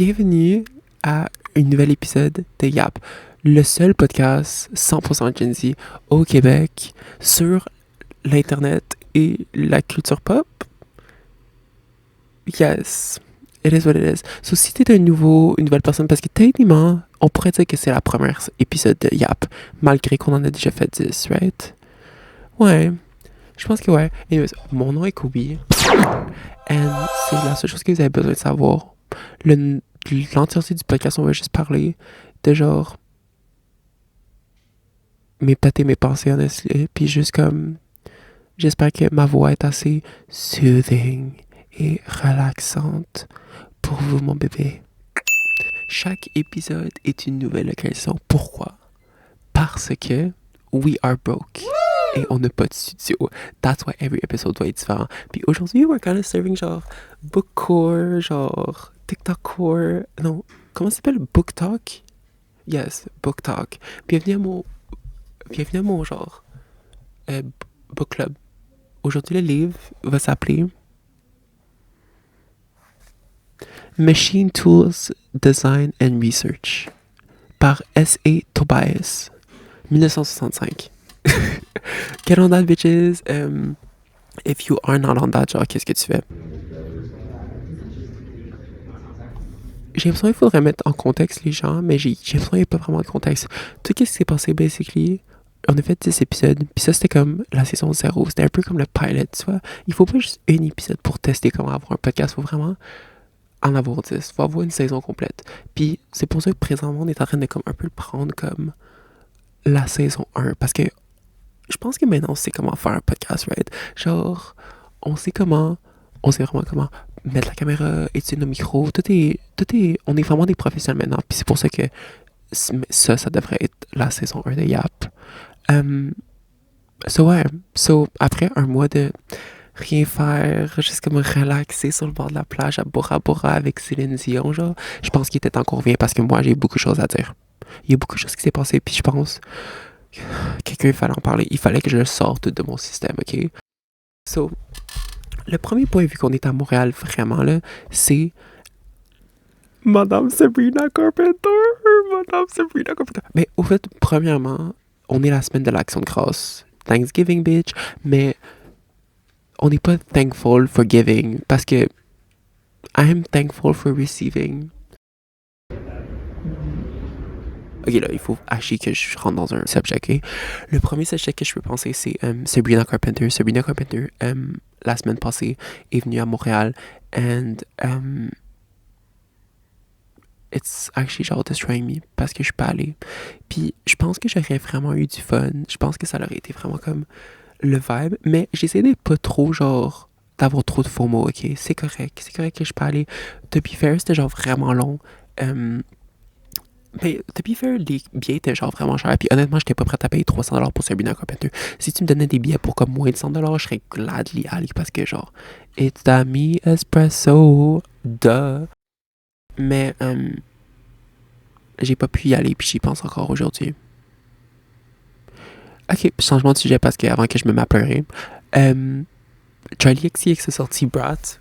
Bienvenue à un nouvel épisode de Yap, le seul podcast 100% Gen Z au Québec sur l'Internet et la culture pop. Yes, it is what it is. So, si t'es une nouvelle personne, parce que techniquement, on pourrait dire que c'est la première épisode de Yap, malgré qu'on en a déjà fait 10, right? Ouais, je pense que ouais. Anyways, mon nom est Kobe, and c'est la seule chose que vous avez besoin de savoir. L'entièreté du podcast, on va juste parler de genre mes pâtes et mes pensées, honestly. Puis juste comme, j'espère que ma voix est assez soothing et relaxante pour vous, mon bébé. Chaque épisode est une nouvelle occasion. Pourquoi? Parce que we are broke. Et on n'a pas de studio. That's why every episode doit être différent. Puis aujourd'hui, we're kind of serving genre bookcore, genre TikTokcore. Non, comment ça s'appelle? Book Talk? Yes, Book Talk. Bienvenue à mon genre book club. Aujourd'hui, le livre va s'appeler Machine Tools Design and Research par S.A. Tobias, 1965. Get on that, bitches. If you are not on that, genre, qu'est-ce que tu fais? J'ai l'impression qu'il faudrait mettre en contexte les gens, mais j'ai l'impression qu'il n'y a pas vraiment de contexte. Tout ce qui s'est passé, basically, on a fait 10 épisodes, puis ça, c'était comme la saison 0. C'était un peu comme le pilot, tu vois. Il faut pas juste un épisode pour tester comment avoir un podcast. Il faut vraiment en avoir 10. Il faut avoir une saison complète. Puis c'est pour ça que présentement, on est en train de comme un peu le prendre comme la saison 1. Parce que je pense que maintenant, on sait comment faire un podcast, right? Genre, on sait vraiment comment mettre la caméra, étudier nos micros. On est vraiment des professionnels maintenant. Puis c'est pour ça que ça devrait être la saison 1 de Yap. Après un mois de rien faire, juste comme relaxer sur le bord de la plage à Bora Bora avec Céline Dion, genre, je pense qu'il était temps qu'on revienne parce que moi, j'ai beaucoup de choses à dire. Il y a beaucoup de choses qui s'est passé, puis je pense que quelqu'un, il fallait en parler. Il fallait que je le sorte de mon système, ok? So, le premier point, vu qu'on est à Montréal, vraiment, là, c'est Madame Sabrina Carpenter. Madame Sabrina Carpenter. Mais au fait, premièrement, on est la semaine de l'Action de grâce. Thanksgiving, bitch. Mais on n'est pas thankful for giving parce que I'm thankful for receiving. Ok, là, il faut acheter que je rentre dans un subject, ok? Le premier subject que je peux penser, c'est Sabrina Carpenter. Sabrina Carpenter, la semaine passée, est venue à Montréal and it's actually genre destroying me parce que je suis pas allée. Puis je pense que j'aurais vraiment eu du fun. Je pense que ça aurait été vraiment comme le vibe. Mais j'essaie d'être pas trop genre d'avoir trop de faux mots, ok? C'est correct que je suis pas allée. To be fair, c'était genre vraiment long. Mais to be fair, les billets étaient genre vraiment chers. Puis honnêtement, j'étais pas prête à payer 300$ pour Sabrina Carpenter. Si tu me donnais des billets pour comme moins de 100$, je serais gladly allé parce que genre, it's that me espresso, duh. Mais j'ai pas pu y aller, puis j'y pense encore aujourd'hui. Ok, changement de sujet parce que avant que je me mette à pleurer. Charlie XCX a sorti Brat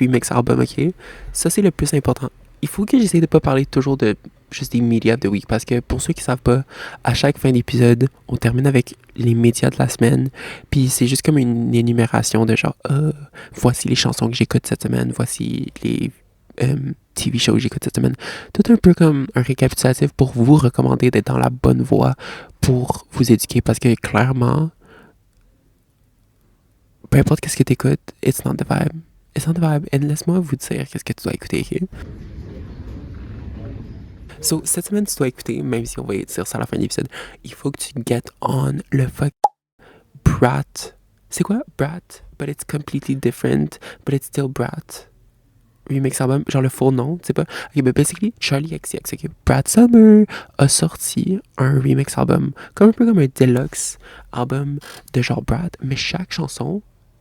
Remix Album, ok? Ça, c'est le plus important. Il faut que j'essaie de pas parler toujours de juste des médias de week parce que pour ceux qui savent pas, à chaque fin d'épisode, on termine avec les médias de la semaine. Puis c'est juste comme une énumération de genre, voici les chansons que j'écoute cette semaine, voici les TV shows que j'écoute cette semaine. Tout un peu comme un récapitulatif pour vous recommander d'être dans la bonne voie pour vous éduquer parce que clairement, peu importe qu'est-ce que tu écoutes, it's not the vibe. It's not the vibe. Et laisse-moi vous dire qu'est-ce que tu dois écouter, ok? So, cette semaine, tu dois écouter, même si on va dire ça à la fin de l'épisode, il faut que tu get on le fuck Brat. C'est quoi? Brat? But it's completely different, but it's still Brat. Remix album, genre le faux nom, tu sais pas. Ok, mais basically, Charlie XCX, ok? Brad Summer a sorti un remix album, comme un peu comme un deluxe album de genre Brad, mais chaque chanson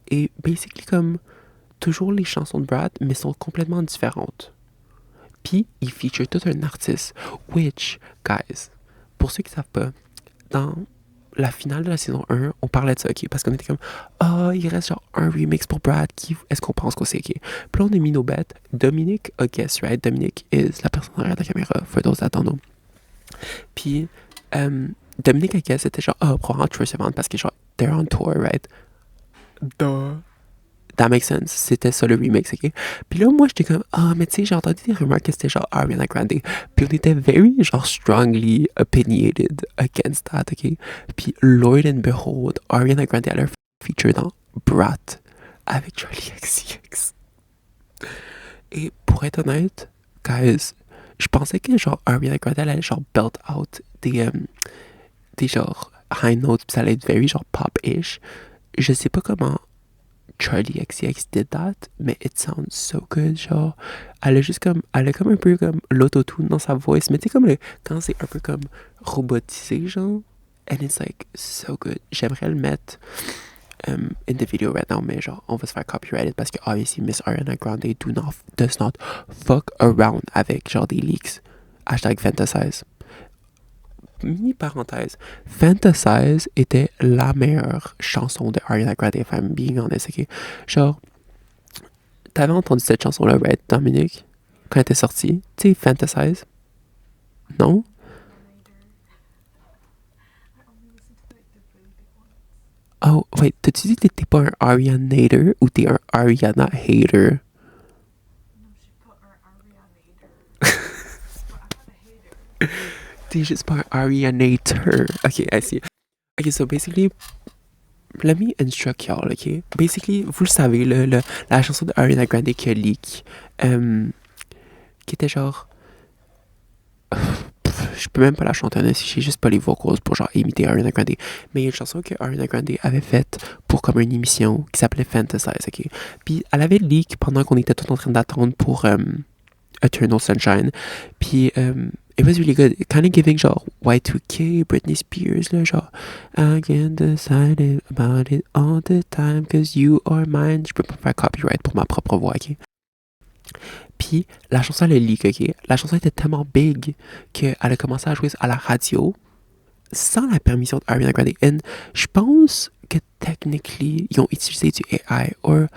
est basically comme toujours les chansons de Brad, mais sont complètement différentes. Puis, il feature tout un artiste, which, guys, pour ceux qui savent pas, dans la finale de la saison 1, on parlait de ça, ok? Parce qu'on était comme, ah, il reste genre un remix pour Brad, qui est-ce qu'on pense que c'est, ok? Puis là, on a mis nos bêtes. Dominique a guess, right? Dominique is la personne derrière la caméra, for those that don't know. Puis, Dominique a guess, c'était genre, ah, probablement Troye Sivan, parce que genre, they're on tour, right? Duh. That makes sense. C'était ça le remix, ok? Puis là, moi, j'étais comme, ah, mais tu sais, j'ai entendu des rumeurs que c'était genre Ariana Grande. Puis on était very, genre, strongly opinionated against that, ok? Puis, Lord and Behold, Ariana Grande a leur feature dans Brat avec Charlie XCX. Et pour être honnête, guys, je pensais que genre Ariana Grande allait genre belt out des genre high notes, puis ça allait être very genre pop-ish. Je sais pas comment Charlie XCX did that, mais it sounds so good, genre, elle a comme un peu comme l'autotune dans sa voix, mais tu sais, comme quand c'est un peu comme robotisé, genre, and it's like so good. J'aimerais le mettre in the video right now, mais genre, on va se faire copyrighted parce que, obviously, Miss Ariana Grande does not fuck around avec, genre, des leaks. Hashtag fantasize. Mini parenthèse, Fantasize était la meilleure chanson de Ariana Grande, if I'm being honest, ok? Genre, t'avais entendu cette chanson-là, right, Dominique? Quand elle était sortie? Tu sais, Fantasize? Non? Oh, wait, t'as-tu dit que t'étais pas un Arianator ou t'es un Ariana hater? T'es juste pas un Arianator. Ok, I see. Ok, so basically, let me instruct y'all, ok? Basically, vous le savez, la chanson de Ariana Grande qui a leak, qui était genre... Je peux même pas la chanter, si j'ai juste pas les vocals pour genre imiter Ariana Grande. Mais il y a une chanson que Ariana Grande avait faite pour comme une émission qui s'appelait Fantasize, ok? Puis elle avait leak pendant qu'on était tout en train d'attendre pour Eternal Sunshine. Puis it was really good. Kind of giving genre Y2K, Britney Spears, là, genre I can't decide about it all the time cause you are mine. Je peux pas faire copyright pour ma propre voix, ok? Puis la chanson, elle a leak, ok? La chanson était tellement big qu'elle a commencé à jouer à la radio sans la permission d'Ariana Grande. Et je pense que technically, ils ont utilisé du AI, or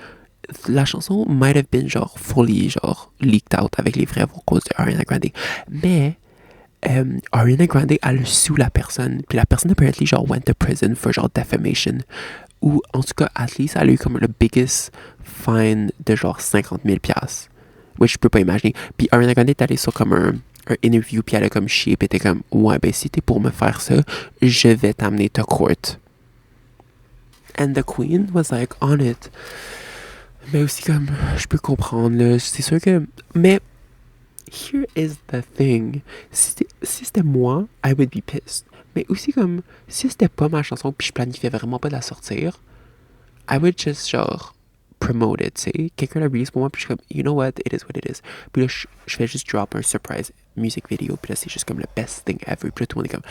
la chanson might have been genre fully genre leaked out avec les vrais vocals de Ariana Grande. Mais Ariana Grande, elle sous la personne, puis la personne apparently genre went to prison for genre defamation. Ou en tout cas, at least, elle a eu comme le biggest fine de genre 50 000 piastres. Which je peux pas imaginer. Puis Ariana Grande est allée sur comme un interview, puis elle a comme chié, puis était comme, ouais, ben si t'es pour me faire ça, je vais t'amener to court. And the queen was like on it. Mais aussi comme, je peux comprendre, là, c'est sûr que... Mais, here is the thing. Si c'était moi, I would be pissed. Mais aussi comme, si c'était pas ma chanson, puis je planifiais vraiment pas de la sortir, I would just genre promote it, tu sais. Quelqu'un la release pour moi, puis je suis comme, you know what, it is what it is. Puis là, je fais juste drop un surprise music video, puis là, c'est juste comme le best thing ever. Puis là, tout le monde est comme,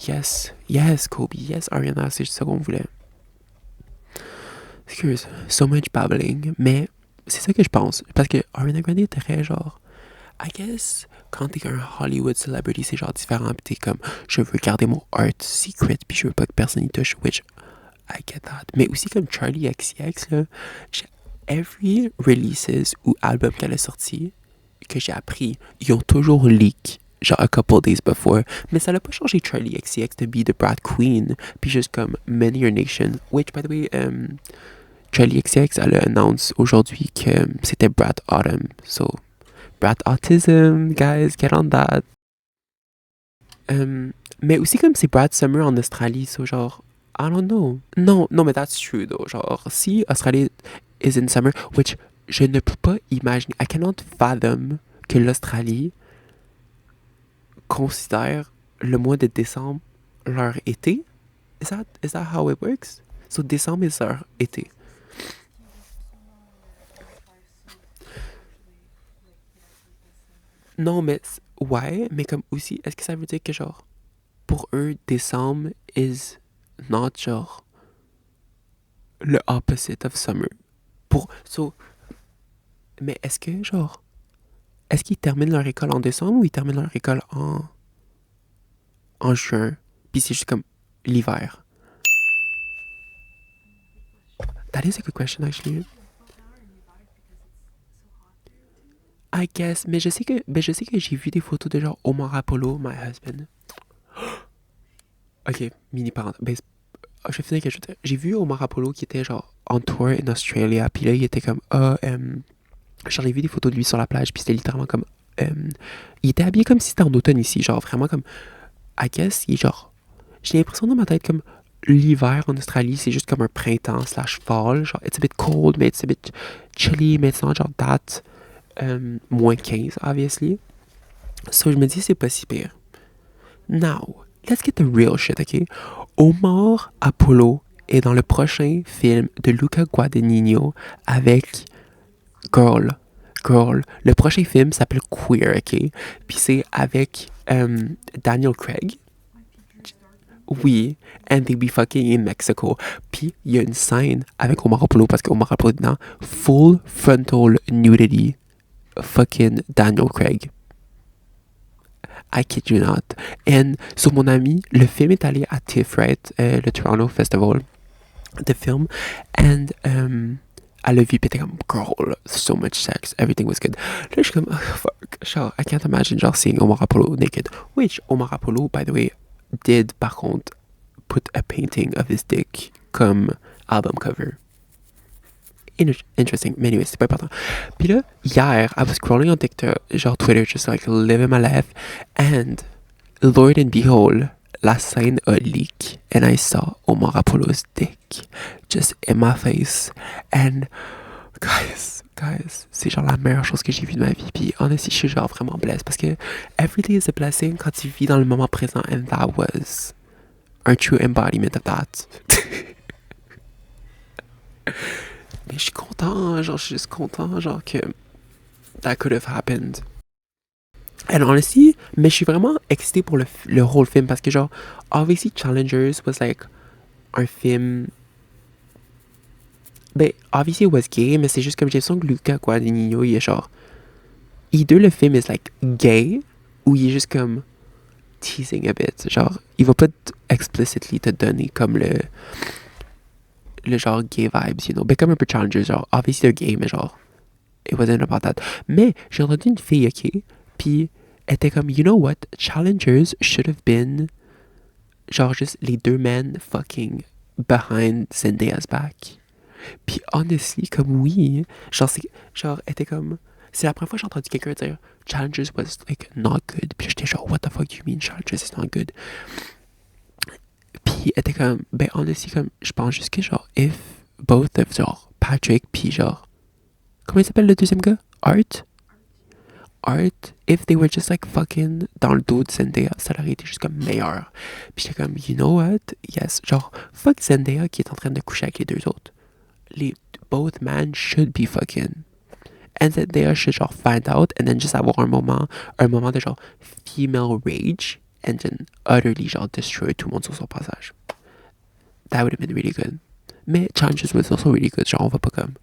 yes, yes, Kobe, yes, Ariana, c'est juste ça qu'on voulait. Excuse, so much babbling, mais c'est ça que je pense. Parce que Ariana Grande est très genre, I guess, quand t'es un Hollywood celebrity, c'est genre différent, pis t'es comme, je veux garder mon art secret, puis je veux pas que personne y touche, which I get that. Mais aussi comme Charlie XCX, là, every releases ou album qu'elle a sorti, que j'ai appris, ils ont toujours leak, genre a couple days before. Mais ça n'a pas changé Charlie XCX de be the Brad Queen, puis juste comme Many Your Nation, which by the way, Charlie XCX, elle a annoncé aujourd'hui que c'était Brad Autumn. So, Brad Autism, guys, get on that. Mais aussi comme c'est Brad Summer en Australie, so genre, I don't know. Non, non, mais that's true though. Genre, si Australie is in summer, which je ne peux pas imaginer, I cannot fathom que l'Australie considère le mois de décembre leur été. Is that how it works? So décembre is leur été. Non, mais ouais, mais comme aussi, est-ce que ça veut dire que genre, pour eux, décembre is not genre le opposite of summer? So, mais est-ce que genre, est-ce qu'ils terminent leur école en décembre ou ils terminent leur école en juin? Puis c'est juste comme l'hiver. That is a good question, actually. I guess, je sais que j'ai vu des photos de genre Omar Apollo, my husband. Ok, mini parenthèse. Ben, je vais finir quelque chose. J'ai vu Omar Apollo qui était genre en tour in Australia, puis là il était comme j'en ai vu des photos de lui sur la plage, puis c'était littéralement comme il était habillé comme si c'était en automne ici, genre vraiment comme I guess il est genre j'ai l'impression dans ma tête comme l'hiver en Australie c'est juste comme un printemps slash fall, genre it's a bit cold, mais it's a bit chilly, mais it's not genre that moins 15 obviously. So je me dis c'est pas si pire. Now, let's get the real shit, ok? Omar Apollo est dans le prochain film de Luca Guadagnino avec Girl. Girl. Le prochain film s'appelle Queer, ok? Puis c'est avec Daniel Craig. Oui, and they be fucking in Mexico. Puis il y a une scène avec Omar Apollo parce qu'Omar Apollo est dedans. Full frontal nudity. Fucking Daniel Craig. I kid you not. And sur mon ami, le film est allé à TIFF, right? Le Toronto Festival de film. And elle a vu, pis t'es comme, girl, so much sex, everything was good. Là, je suis comme, oh, fuck, genre, I can't imagine, genre, seeing Omar Apollo naked. Which, Omar Apollo, by the way, did, par contre, put a painting of his dick comme album cover. Interesting, mais anyway, c'est pas important. Puis là, hier, I was scrolling on TikTok, genre Twitter, just like living my life, and Lord and behold, la scène a leak, and I saw Omar Apollo's dick just in my face, and guys, c'est genre la meilleure chose que j'ai vue de ma vie, puis honestly, je suis genre vraiment blessed, parce que every day is a blessing quand tu vis dans le moment présent, and that was a true embodiment of that. Mais je suis content, genre, je suis juste content, genre, que that could have happened. And honestly, mais je suis vraiment excité pour le whole film parce que, genre, obviously, Challengers was like un film. Ben, obviously, it was gay, mais c'est juste comme j'ai l'impression que Luca Guadagnino, il est genre. Either le film is like gay ou il est juste comme teasing a bit. Genre, il va pas explicitly te donner comme le genre gay vibes, you know. Ben, comme un peu Challengers, genre, obviously, they're gay, mais genre. It wasn't about that. Mais j'ai entendu une fille, ok? Puis elle était comme, you know what? Challengers should have been genre juste les deux men fucking behind Zendaya's back. Puis honestly, comme oui, genre, genre elle était comme, c'est la première fois que j'ai entendu quelqu'un dire Challengers was like not good. Puis j'étais genre, what the fuck you mean Challengers is not good? Puis elle était comme, ben honestly, comme, je pense juste que genre, if both of genre Patrick puis genre, comment il s'appelle le deuxième gars? Art, if they were just like fucking dans le dos de Zendaya, ça aurait été juste comme meilleur. Puis j'étais comme, you know what? Yes, genre, fuck Zendaya qui est en train de coucher avec les deux autres. Both men should be fucking. And Zendaya should genre find out and then just avoir un moment de genre female rage and then utterly genre destroy tout le monde sur son passage. That would have been really good. Mais Challenges was also really good. Genre, on va pas comme.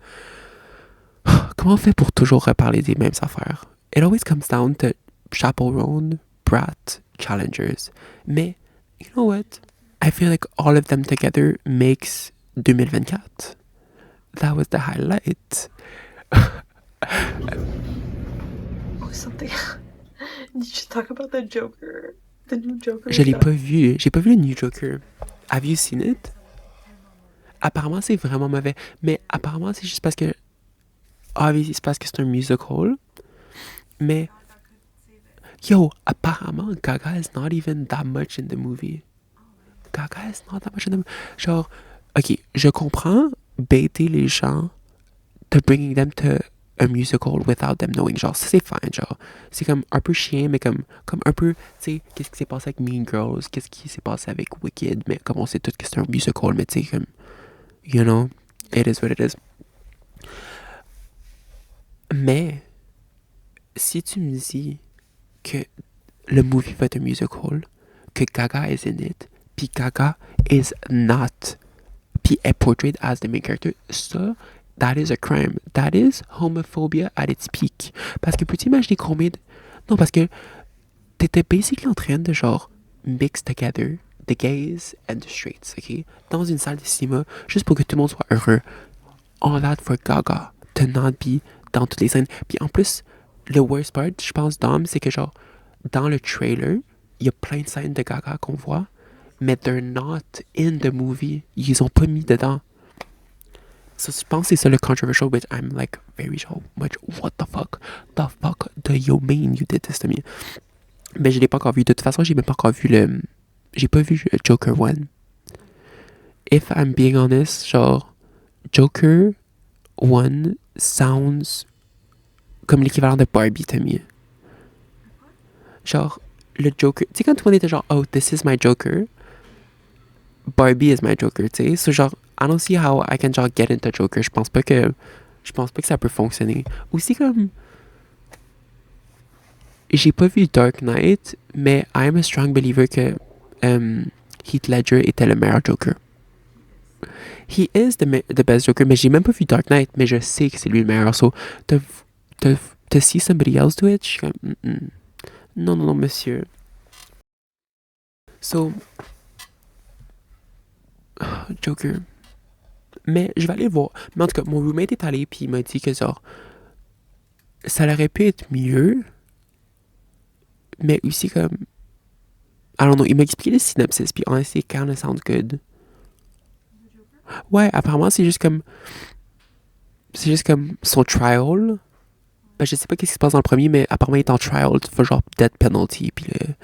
Comment on fait pour toujours reparler des mêmes affaires? It always comes down to Chaperone, Brat, Challengers. Mais, you know what? I feel like all of them together makes 2024. That was the highlight. Oh, something. Did you talk about the Joker? The new Joker? Je l'ai pas vu. J'ai pas vu le New Joker. Have you seen it? Apparemment, c'est vraiment mauvais. Mais apparemment, c'est juste parce que. Obviously, c'est parce que c'est un musical. Mais. Yo, apparemment, Gaga is not even that much in the movie. Gaga is not that much in the movie. Genre, ok, je comprends baiter les gens to bringing them to a musical without them knowing. Genre, c'est fine, genre. C'est comme un peu chien, mais comme un peu, tu sais, qu'est-ce qui s'est passé avec Mean Girls, qu'est-ce qui s'est passé avec Wicked, mais comme on sait tous que c'est un musical, mais tu sais, comme, you know, it is what it is. Mais, si tu me dis que le movie va être un musical, que Gaga is in it, puis Gaga is not, puis est portrayed as the main character, ça, that is a crime. That is homophobia at its peak. Parce que peux-tu imaginer combien de... Non, parce que t'étais basically en train de genre mix together the gays and the straights, ok? Dans une salle de cinéma, juste pour que tout le monde soit heureux. all that for Gaga to not be dans toutes les scènes. Puis en plus, le worst part, je pense, Dom, c'est que genre, dans le trailer, il y a plein de scènes de Gaga qu'on voit, mais they're not in the movie. Ils ont pas mis dedans. So, je pense que c'est ça le controversial, which I'm like very sure, much, what the fuck? The fuck do you mean you did this to me? Mais je l'ai pas encore vu. De toute façon, j'ai même pas encore vu le... J'ai pas vu Joker 1. If I'm being honest, genre, Joker 1 sounds comme l'équivalent de Barbie to me. Genre, le Joker... Tu sais, quand tout le monde était genre, oh, this is my Joker, Barbie is my Joker, tu sais. So, genre, I don't see how I can genre get into Joker. Je pense pas que ça peut fonctionner. Aussi, comme... J'ai pas vu Dark Knight, mais I'm a strong believer que Heath Ledger était le meilleur Joker. He is the best Joker, mais j'ai même pas vu Dark Knight, mais je sais que c'est lui le meilleur. So, to see somebody else do it, je suis comme, non, non, non, monsieur. So, Joker. Mais je vais aller voir. Mais en tout cas, mon roommate est allé, puis il m'a dit que genre, ça aurait pu être mieux, mais aussi comme, I don't know, il m'a expliqué le synopsis, puis honestly, it kinda sounds good. Ouais, apparemment, c'est juste comme son trial. Ben, je sais pas qu'est-ce qui se passe dans le premier, mais apparemment, il est en trial, tu fais genre death penalty, puis le...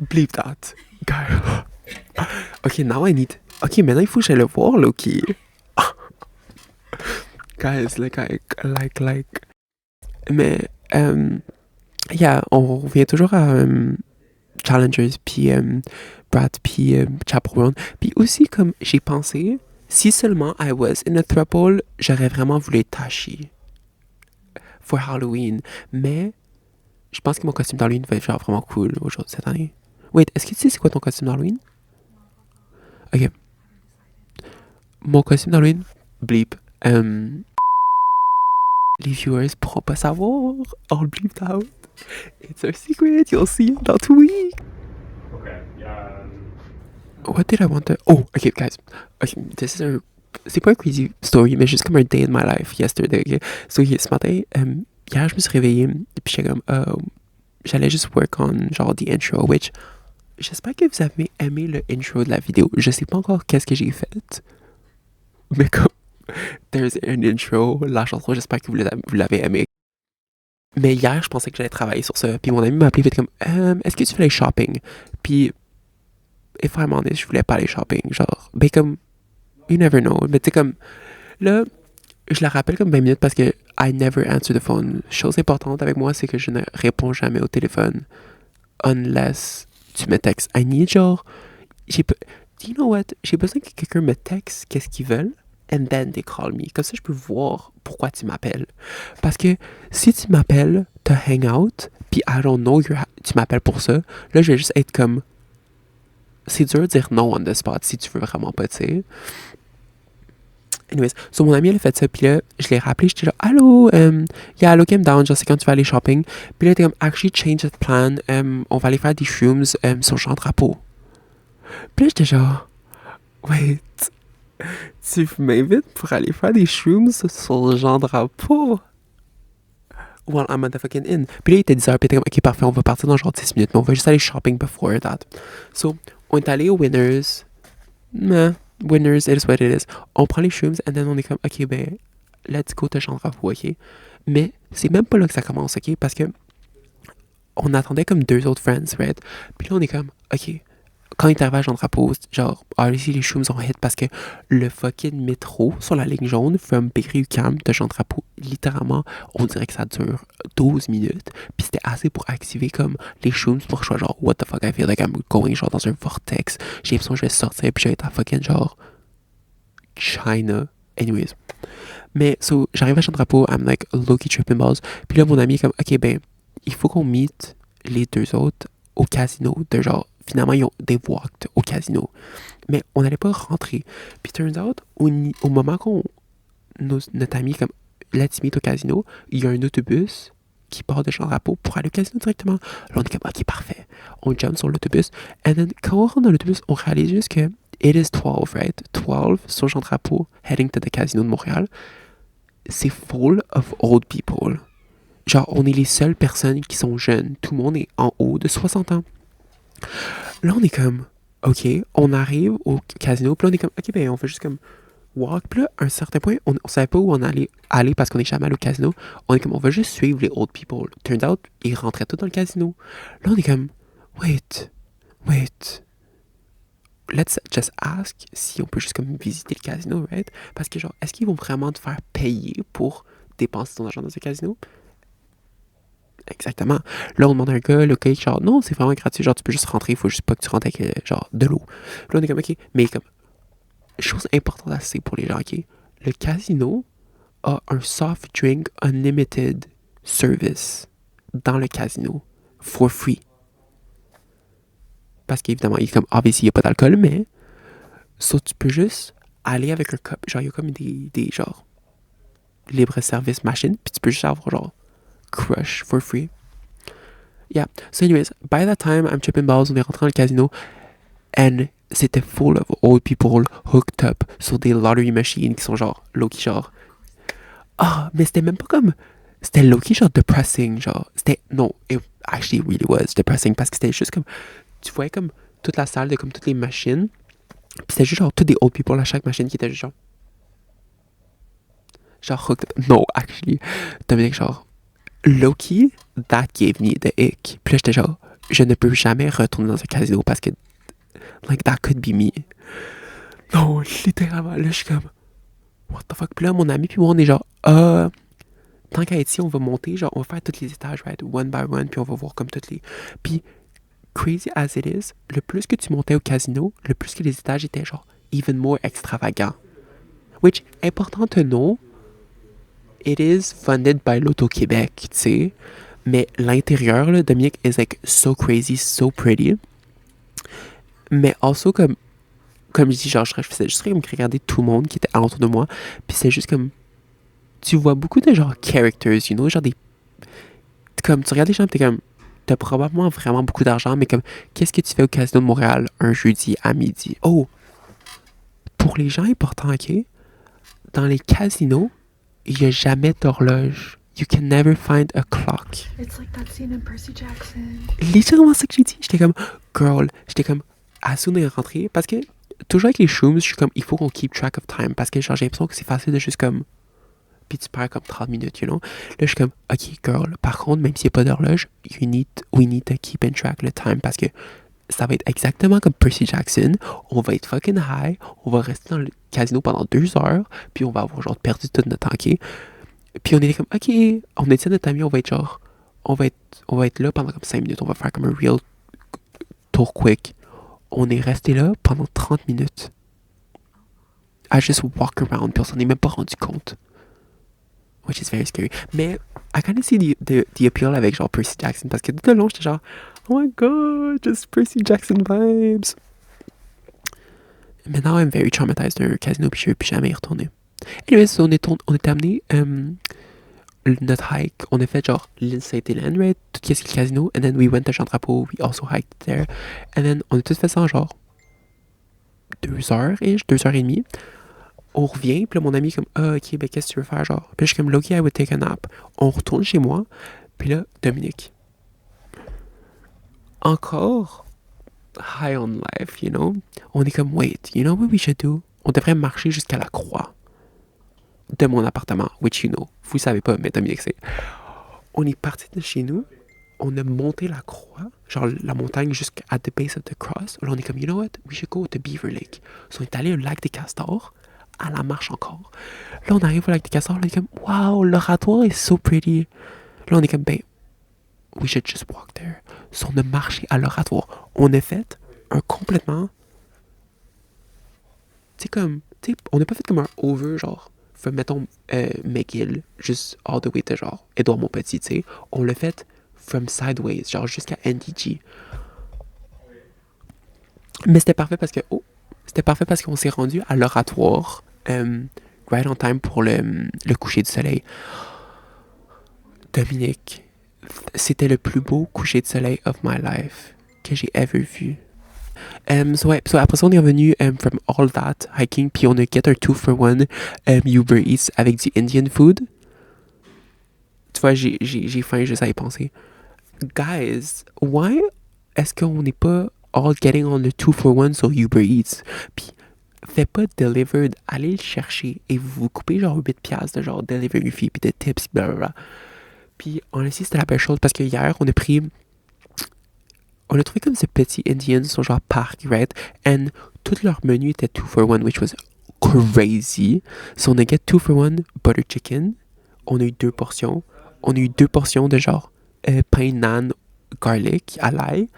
Bleep that. God. Ok, now I need... Ok, maintenant, il faut que j'aille le voir, Loki. Guys, like... Mais, yeah, on revient toujours à Challengers, puis Brad, puis Chaperone. Puis aussi, comme j'ai pensé, si seulement I was in a throuple, j'aurais vraiment voulu être Tashi for Halloween. Mais je pense que mon costume d'Halloween va être genre vraiment cool aujourd'hui, cette année. Wait, est-ce que tu sais c'est quoi ton costume d'Halloween? Ok. Mon costume d'Halloween, bleep. Les viewers pourront pas savoir. I'll bleep it out. It's a secret. You'll see it in 2 weeks. Okay. What did I want to... Oh, okay, guys. Okay, this is a... C'est pas un crazy story, mais juste comme un day in my life yesterday, okay? So, ce matin, hier, je me suis réveillé, puis j'étais comme... j'allais juste work on, genre, the intro, which... J'espère que vous avez aimé le intro de la vidéo. Je sais pas encore qu'est-ce que j'ai fait, mais comme... There's an intro, la chanson, j'espère que vous l'avez aimé. Mais hier, je pensais que j'allais travailler sur ça, puis mon ami m'a appelé, fait comme... est-ce que tu fais aller shopping? Puis... If I'm honest, je voulais pas aller shopping, genre, ben comme, you never know, mais tu sais comme, là, je la rappelle comme 20 minutes parce que I never answer the phone. Chose importante avec moi, c'est que je ne réponds jamais au téléphone, unless tu me textes. I need genre, do you know what, j'ai besoin que quelqu'un me texte qu'est-ce qu'ils veulent, and then they call me, comme ça je peux voir pourquoi tu m'appelles. Parce que si tu m'appelles to hang out, puis I don't know, tu m'appelles pour ça, là je vais juste être comme, c'est dur de dire non on the spot si tu veux vraiment pas, tu sais. Anyways, so mon ami, elle a fait ça, puis là, je l'ai rappelé, j'étais genre, allô, yeah, hello, came down, genre, c'est quand tu vas aller shopping. Puis là, elle était comme, actually, change the plan, on va aller faire des shrooms sur Jean Drapeau. Puis là, j'étais genre, wait, tu m'invites pour aller faire des shrooms sur Jean Drapeau? Well, I'm at the fucking inn. Puis là, il était 10h, puis il était comme, ok, parfait, on va partir dans genre 10 minutes, mais on va juste aller shopping before that. So, on est allé au Winners. Winners, it is what it is. On prend les shrooms, and then on est comme, ok, ben, let's go te Jean Drapeau, ok? Mais c'est même pas là que ça commence, ok? Parce que on attendait comme 2 autres friends, right? Puis là, on est comme, ok, quand il est arrivé à Jean Drapeau, genre, ici les shrooms ont hit parce que le fucking métro sur la ligne jaune, from Berry-UQAM de Jean Drapeau, littéralement, on dirait que ça dure 12 minutes. Puis c'était assez pour activer comme les shrooms pour que je sois genre, what the fuck, I feel like I'm going genre dans un vortex. J'ai l'impression que je vais sortir puis je vais être à fucking genre China. Anyways. Mais, so, j'arrive à Jean Drapeau, I'm like low-key tripping balls. Puis là, mon ami est comme, ok, ben, il faut qu'on meet les 2 autres au casino de genre, finalement, ils ont des walked au casino. Mais on n'allait pas rentrer. Puis, turns out, au moment qu'on... Notre ami, comme, let's meet au casino, il y a un autobus qui part de Jean Drapeau pour aller au casino directement. Là, on est comme, ok, parfait. On jump sur l'autobus. And then, quand on rentre dans l'autobus, on réalise juste que It is 12, right? 12 sur Jean Drapeau, heading to the Casino de Montréal. C'est full of old people. Genre, on est les seules personnes qui sont jeunes. Tout le monde est en haut de 60 ans. Là, on est comme, OK, on arrive au casino, puis là, on est comme, OK, ben, on fait juste comme walk. Puis là, à un certain point, on savait pas où on allait aller parce qu'on est jamais allé au casino. On est comme, on va juste suivre les old people. Turns out, ils rentraient tous dans le casino. Là, on est comme, wait. Let's just ask si on peut juste comme visiter le casino, right? Parce que genre, est-ce qu'ils vont vraiment te faire payer pour dépenser ton argent dans un casino? Exactement. Là, on demande à un gars, le gars, genre, non, c'est vraiment gratuit, genre, tu peux juste rentrer, il faut juste pas que tu rentres avec, genre, de l'eau. Là, on est comme, OK, mais comme, chose importante assez pour les gens, OK? Le casino a un soft drink unlimited service dans le casino, for free. Parce qu'évidemment, il est comme, obviously, il n'y a pas d'alcool, mais, ça, tu peux juste aller avec un cup, genre, il y a comme des genre, libre-service machine, puis tu peux juste avoir, genre, crush for free. Yeah. So anyways, by that time, I'm tripping balls, on est rentré dans le casino, and c'était full of old people hooked up sur des lottery machines qui sont genre, low-key genre... Ah, mais c'était même pas comme... C'était low-key genre depressing, genre... C'était... Non, it actually really was depressing, parce que c'était juste comme... Tu voyais comme toute la salle de comme toutes les machines, puis c'était juste genre tous des old people à chaque machine qui étaient juste genre... Genre hooked up. No, actually, Dominique, genre... Low-key, that gave me the ick. Puis là, j'étais genre... Je ne peux jamais retourner dans un casino parce que... Like, that could be me. Non, littéralement, là, je suis comme... What the fuck? Puis là, mon ami puis moi, on est genre... Tant qu'à être ici, on va monter, genre, on va faire tous les étages, right? One by one, puis on va voir comme toutes les... Puis, crazy as it is, le plus que tu montais au casino, le plus que les étages étaient, genre, even more extravagants. Which, important to know, it is funded by l'Auto-Québec, tu sais. Mais l'intérieur, là, Dominique, is like so crazy, so pretty. Mais also, comme je dis, genre, je faisais juste comme regarder tout le monde qui était alentour de moi. Puis c'est juste comme... Tu vois beaucoup de, genre, characters, you know? Genre des... Comme, tu regardes les gens, t'es comme... T'as probablement vraiment beaucoup d'argent, mais comme... Qu'est-ce que tu fais au Casino de Montréal un jeudi à midi? Oh! Pour les gens importants, OK? Dans les casinos, il n'y a jamais d'horloge. You can never find a clock. It's like that scene in Percy Jackson. Littéralement ça que j'ai dit. J'étais comme... Girl, j'étais comme... À soon est rentré, parce que... Toujours avec les shrooms, je suis comme... Il faut qu'on keep track of time, parce que genre, j'ai l'impression que c'est facile de juste comme... Puis tu perds comme 30 minutes, you know? Là, je suis comme, OK, girl, par contre, même s'il n'y a pas d'horloge, we need to keep in track le time parce que ça va être exactement comme Percy Jackson. On va être fucking high, on va rester dans le casino pendant 2 heures, puis on va avoir genre perdu tout notre temps, OK? Puis on était comme, OK, on est notre ami, on va être genre, on va être là pendant comme 5 minutes, on va faire comme un real tour quick. On est resté là pendant 30 minutes. I just walk around, puis on s'en est même pas rendu compte. Which is very scary. Mais I kind of see the appeal avec genre Percy Jackson parce que tout le long j'étais genre oh my god, just Percy Jackson vibes. Mais now I'm very traumatized d'un casino puis je veux plus jamais y retourner. Anyways, so on est amené notre hike, on a fait genre l'île Sainte-Hélène, right? Tout ce qui est le casino, and then we went to Jean Drapeau, we also hiked there, and then on a tout fait ça en genre 2 heures-ish, 2 heures et demie. On revient, puis là, mon ami est comme, ah, ok, ben, qu'est-ce que tu veux faire, genre? Puis là, je suis comme, Loki, I would take a nap. On retourne chez moi, puis là, Dominique. Encore high on life, you know? On est comme, wait, you know what we should do? On devrait marcher jusqu'à la croix de mon appartement, which you know. Vous savez pas, mais Dominique sait. On est parti de chez nous, on a monté la croix, genre la montagne jusqu'à the base of the cross. Là, on est comme, you know what? We should go to Beaver Lake. So, on est allé au lac des Castors, à la marche encore. Là, on arrive au lac des Castors, là, on est comme, wow, l'oratoire est so pretty. Là, on est comme, ben, we should just walk there. So, on a marché à l'oratoire. On a fait un complètement, tu sais, comme, tu sais, on n'a pas fait comme un over, genre, mettons, McGill, juste all the way to, genre, Édouard Montpetit, tu sais. On l'a fait from sideways, genre, jusqu'à NDG. Mais c'était parfait parce qu'on s'est rendu à l'oratoire right on time pour le coucher du soleil. Dominique, c'était le plus beau coucher de soleil of my life que j'ai ever vu. So après ça, on est revenu from all that hiking, puis on a get our 2-for-1 Uber Eats avec du Indian food. Tu vois, j'ai faim juste à y penser. Guys, why est-ce qu'on n'est pas all getting on the 2-for-1 sur Uber Eats? Puis, faites pas delivered, allez le chercher et vous coupez genre 8$ de genre delivery fee, puis de tips, blablabla. Puis, honestly, c'était la belle chose parce que hier, on a trouvé comme ce petit Indian sur genre park, right? And tout leur menu était 2-for-1, which was crazy. So, on a get 2-for-1 butter chicken. On a eu 2 portions. On a eu 2 portions de genre pain naan garlic à l'ail.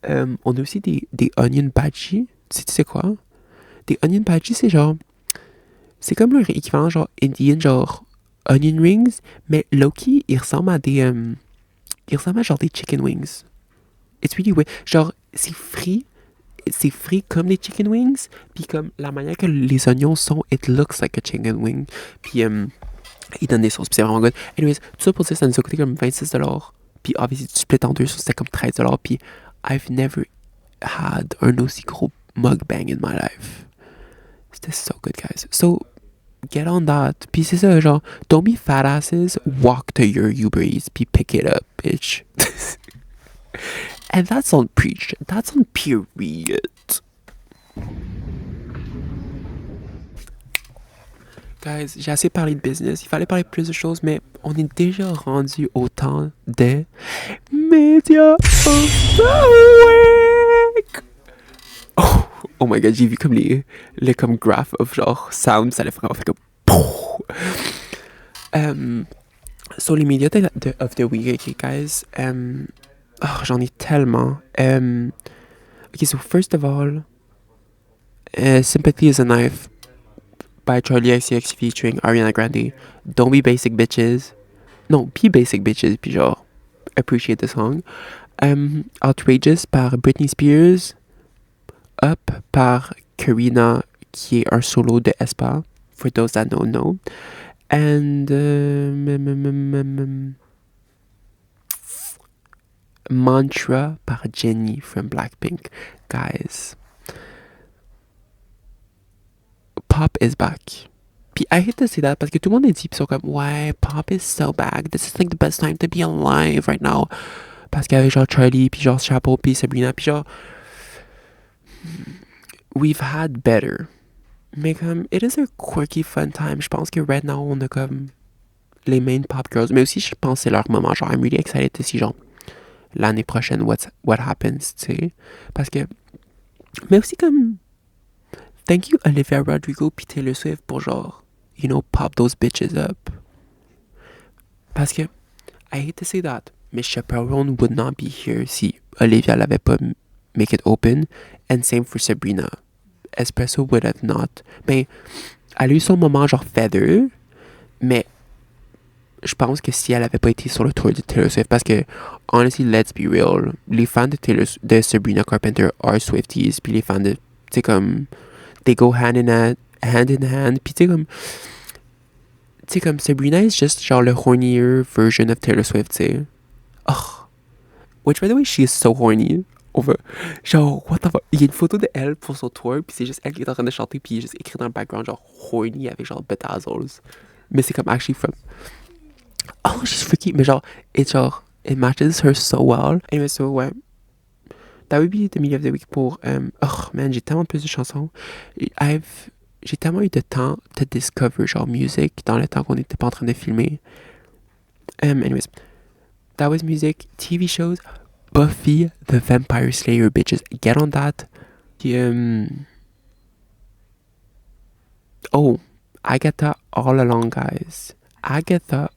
On a aussi des onion bhaji. Tu sais quoi? Des onion bhaji, c'est genre... C'est comme leur équivalent genre Indian, genre onion rings. Mais low-key, il ressemble à des... il ressemble à genre des chicken wings. It's really weird. Genre, c'est frit comme des chicken wings. Puis comme la manière que les oignons sont, it looks like a chicken wing. Puis ils donnent des sauces, puis c'est vraiment good. Anyways, tout ça pour dire, ça nous a coûté comme 26$. Puis obviously, tu split en deux, c'était comme 13$. Puis I've never had un aussi gros mukbang in my life. C'était so good, guys. So, get on that. Puis c'est ça, genre, don't be fat asses, walk to your Uber Eats, puis pick it up, bitch. And that's on preach. That's on period. Guys, j'ai assez parlé de business. Il fallait parler plus de choses, mais on est déjà rendu au temps des médias of the week. Oh my god, j'ai vu comme les comme graph of genre sound, ça allait vraiment faire comme. So les médias of the week, okay, guys. J'en ai tellement. Okay, so first of all, Sympathy is a Knife by Charlie XCX featuring Ariana Grande. Don't be basic bitches. No, be basic bitches, puis genre, appreciate the song. Outrageous par Britney Spears. Up par Karina, qui est un solo de aespa, for those that don't know. And Mantra par Jennie from Blackpink. Guys, pop is back. Puis I hate to say that parce que tout le monde est dit, pis ils sont comme, ouais, pop is so back. This is like the best time to be alive right now. Parce qu'il y avait genre Charlie, puis genre Chapeau, puis Sabrina, puis genre... We've had better. Mais comme, it is a quirky fun time. Je pense que right now, on a comme les main pop girls. Mais aussi, je pense que c'est leur moment. Genre, I'm really excited to see, genre, l'année prochaine, what happens, tu sais. Parce que... Mais aussi comme... Thank you Olivia Rodrigo puis Taylor Swift pour genre, you know, pop those bitches up. Parce que, I hate to say that, mais Chaperone would not be here si Olivia l'avait pas make it open. And same for Sabrina. Espresso would have not. Mais, elle a eu son moment genre feather, mais je pense que si elle avait pas été sur le tour de Taylor Swift, parce que, honestly, let's be real, les fans de Sabrina Carpenter are Swifties, puis les fans de, tu sais, comme... They go hand in hand. Puis tu sais comme Sabrina is just genre le hornier version of Taylor Swift, tu sais. Oh. Which by the way, she is so horny. Genre, what the fuck. Il y a une photo de elle pour son tour, puis c'est juste elle qui est en train de chanter, puis il est juste écrit dans le background genre horny avec genre bedazzles. Mais c'est comme actually from... Oh, she's freaky. Mais genre, it matches her so well. Anyway, so ouais. That would be the media of the week pour... oh man, j'ai tellement plus de chansons. J'ai tellement eu de temps de discover genre music dans le temps qu'on n'était pas en train de filmer. Anyways, that was music, TV shows, Buffy the Vampire Slayer, bitches. Get on that. Oh, Agatha all along, guys. Agatha...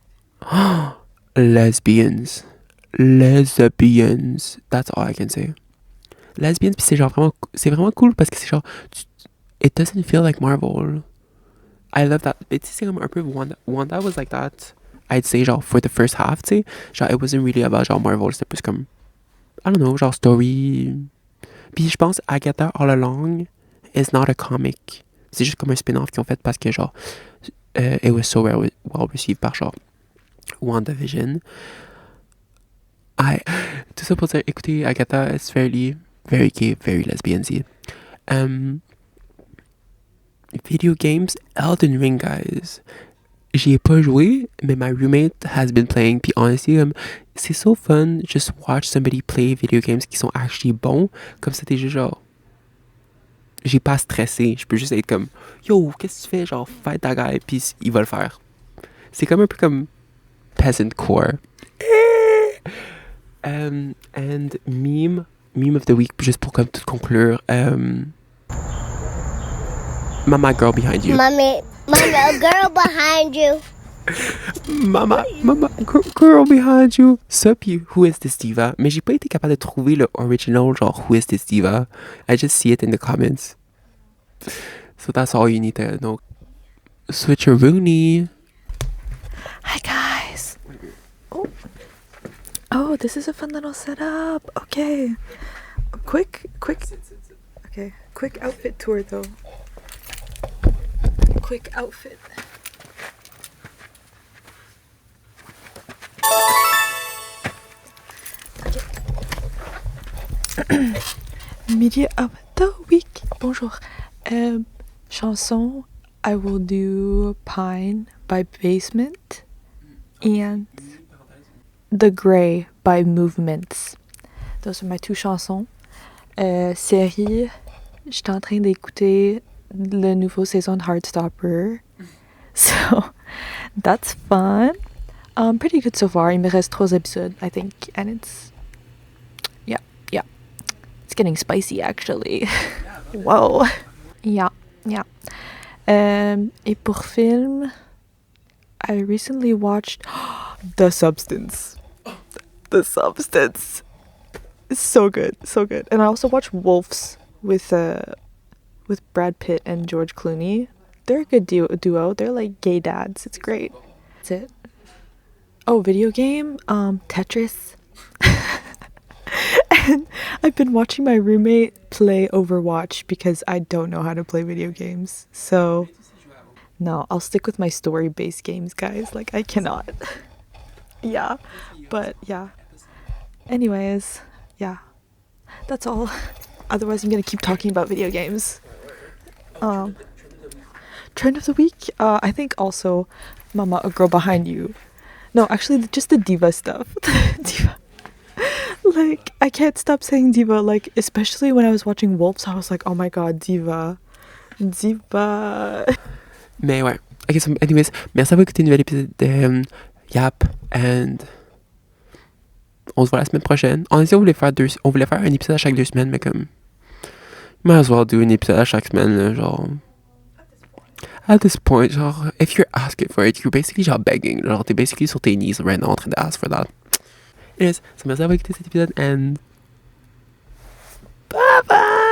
Lesbians. That's all I can say. Lesbians, puis c'est genre vraiment... C'est vraiment cool parce que c'est genre... It doesn't feel like Marvel. I love that. C'est comme un peu... Wanda was like that. I'd say genre for the first half, tu sais. Genre it wasn't really about genre Marvel. C'était plus comme... I don't know, genre story... Puis je pense Agatha All Along is not a comic. C'est juste comme un spin-off qu'ils ont fait parce que genre... it was so well received par genre... WandaVision. Tout ça pour dire, écoutez, Agatha is fairly... Very gay, very lesbian-y. Video games, Elden Ring, guys. J'y ai pas joué, mais my roommate has been playing. Puis honestly, c'est so fun just watch somebody play video games qui sont actually bons. Comme c'était juste genre, j'ai pas stressé. Je peux juste être comme, yo, qu'est-ce que tu fais? Genre, fight ta guy, puis il va le faire. C'est comme un peu comme Peasant Core. And meme of the week, juste pour comme tout conclure. Mama girl behind you. Mommy, a girl behind you. Mama, girl behind you. Ça, puis Who is this diva? Mais j'ai pas été capable de trouver le original, genre Who is this diva? I just see it in the comments. So that's all you need to know. Switcheroony. Hi guys. Oh, this is a fun little setup. Okay. Quick. Okay, quick outfit tour though. Quick outfit. Okay. Media of the week. Bonjour. Chanson, I will do Pine by Basement and The Grey by Movements. Those are my two chansons. Série, j'étais en train d'écouter le nouveau saison de Heartstopper. So, that's fun. Pretty good so far. Il me reste 3 épisodes, I think. And it's... Yeah. It's getting spicy, actually. Whoa. Yeah. Et pour film, I recently watched The Substance. The Substance. It's so good. And I also watched Wolves with Brad Pitt and George Clooney. They're a good duo. They're like gay dads. It's great. That's it. Oh, video game? Tetris. And I've been watching my roommate play Overwatch because I don't know how to play video games. So, no, I'll stick with my story-based games, guys. Like, I cannot. Yeah. But, yeah. Anyways, yeah. That's all. Otherwise, I'm gonna keep talking about video games. Trend of the week? I think also Mama, a girl behind you. No, actually, just the diva stuff. Diva. Like, I can't stop saying diva. Like, especially when I was watching Wolves, I was like, oh my god, diva. Mais ouais. Ok, so anyways, merci d'avoir écouté un nouvel épisode de Yap. And on se voit la semaine prochaine. On voulait faire un épisode à chaque 2 semaines, mais comme... Might as well do un épisode à chaque semaine, là, genre... At this point, genre, if you're asking for it, you're basically genre begging. Genre, t'es basically sur tes knees right now en train de ask for that. Anyways, so merci d'avoir écouté cet épisode, and... Bye bye!